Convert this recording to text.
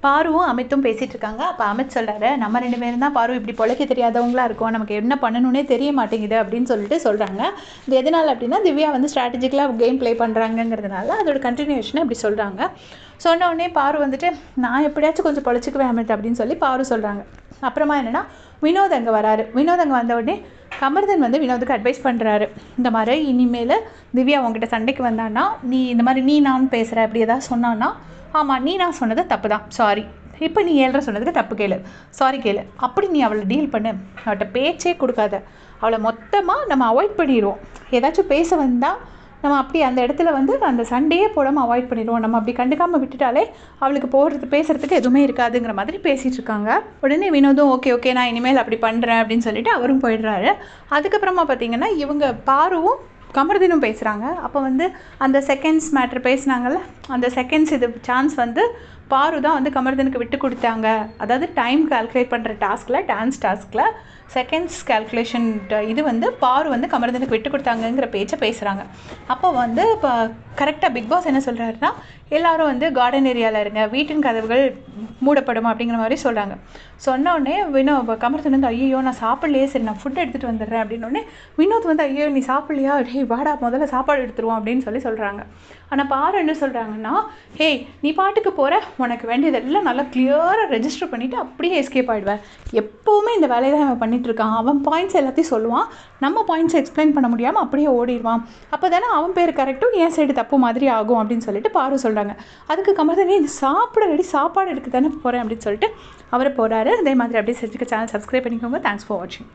பாருவும் அமித்தும் பேசிகிட்டு இருக்காங்க. அப்போ அமித் சொல்கிறாரு, நம்ம 2 பேரும் தான் பாரு இப்படி பொழைக்க தெரியாதவங்களா இருக்கும், நமக்கு என்ன பண்ணணுன்னே தெரிய மாட்டேங்குது அப்படின்னு சொல்லிட்டு சொல்கிறாங்க. இது எதனால் அப்படின்னா திவ்யா வந்து ஸ்ட்ராட்டஜிக்கலாக கேம் ப்ளே பண்ணுறாங்கங்கிறதுனால அதோட கண்டினியூஷனை அப்படி சொல்கிறாங்க. சொன்னோடனே பாரு வந்துட்டு நான் எப்படியாச்சும் கொஞ்சம் பொழைச்சிக்குவேன் அமித் அப்படின்னு சொல்லி பாரு சொல்கிறாங்க. அப்புறமா என்னென்னா வினோத் அங்கே வராரு. வினோத் அங்கே வந்த உடனே கமர்தன் வந்து வினோதுக்கு அட்வைஸ் பண்ணுறாரு. இந்த மாதிரி இனிமேல் திவ்யா உங்ககிட்ட சண்டைக்கு வந்தான்னா நீ இந்த மாதிரி நீ நான் பேசுகிற அப்படி ஏதாவது சொன்னான்னா, ஆமாம் நீ நான் சொன்னது தப்பு தான், சாரி, இப்போ நீ 7:30 சொன்னதுக்கு தப்பு கேளு, சாரி கேளு, அப்படி நீ அவளை டீல் பண்ணு, அவள்கிட்ட பேச்சே கொடுக்காத, அவளை மொத்தமாக நம்ம அவாய்ட் பண்ணிடுவோம். ஏதாச்சும் பேச வந்தால் நம்ம அப்படி அந்த இடத்துல வந்து அந்த சண்டையே போடாமல் அவாய்ட் பண்ணிடுவோம். நம்ம அப்படி கண்டுக்காமல் விட்டுட்டாலே அவளுக்கு பேசுகிறதுக்கு எதுவுமே இருக்காதுங்கிற மாதிரி பேசிகிட்டு இருக்காங்க. உடனே வினோதும் ஓகே நான் இனிமேல் அப்படி பண்ணுறேன் அப்படின்னு சொல்லிட்டு அவரும் போயிடுறாரு. அதுக்கப்புறமா பார்த்தீங்கன்னா இவங்க பாருவும் கமர்தீனும் பேசுகிறாங்க. அப்போ வந்து அந்த செகண்ட்ஸ் மேட்ரு பேசுனாங்கள்ல, அந்த செகண்ட்ஸ் இது சான்ஸ் வந்து பாரு தான் வந்து கமர்தனுக்கு விட்டு கொடுத்தாங்க. அதாவது டைம் கால்குலேட் பண்ணுற டான்ஸ் டாஸ்கில் செகண்ட்ஸ் கால்குலேஷன் இது வந்து பாரு வந்து கமர்தனுக்கு விட்டு கொடுத்தாங்கங்கிற பேச்சை பேசுகிறாங்க. அப்போ வந்து இப்போ கரெக்டாக பிக் பாஸ் என்ன சொல்கிறாருன்னா, எல்லோரும் வந்து கார்டன் ஏரியாவில் இருங்க, வீட்டின் கதவுகள் மூடப்படும் அப்படிங்கிற மாதிரி சொல்கிறாங்க. சொன்னோடனே கமர்தன் வந்து ஐயோ நான் சாப்பிட்லையே, சரி நான் ஃபுட் எடுத்துகிட்டு வந்துடுறேன் அப்படின்னோடனே வினோத் வந்து ஐயோ நீ சாப்பிட்லையா, ஹே வாடா முதல்ல சாப்பாடு எடுத்துருவோம் அப்படின்னு சொல்கிறாங்க. ஆனால் பாரு என்ன சொல்கிறாங்கன்னா, ஹே நீ பாட்டுக்கு போகிற, உனக்கு வேண்டியதெல்லாம் நல்லா கிளியராக ரெஜிஸ்டர் பண்ணிவிட்டு அப்படியே எஸ்கேப் ஆகிடுவேன். எப்போவுமே இந்த வேலையை தான் அவன் பண்ணிகிட்ருக்கான். அவன் பாயிண்ட்ஸ் எல்லாத்தையும் சொல்லுவான், நம்ம பாயிண்ட்ஸை எக்ஸ்பிளைன் பண்ண முடியாமல் அப்படியே ஓடிடுவான். அப்போ தானே அவன் பேர் கரெக்டும் என் சைடு தப்பு மாதிரி ஆகும் அப்படின்னு சொல்லிட்டு பாரு சொல்கிறாங்க. அதுக்கு கமர்தனே சாப்பாடு எடுக்க தானே போகிறேன் அப்படின்னு சொல்லிட்டு அவரை போகிறாரு. அதே மாதிரி அப்படியே செஞ்சுக்க சேனல் சப்ஸ்கிரைப் பண்ணிக்கோங்க. தேங்க்ஸ் ஃபார் வாட்சிங்.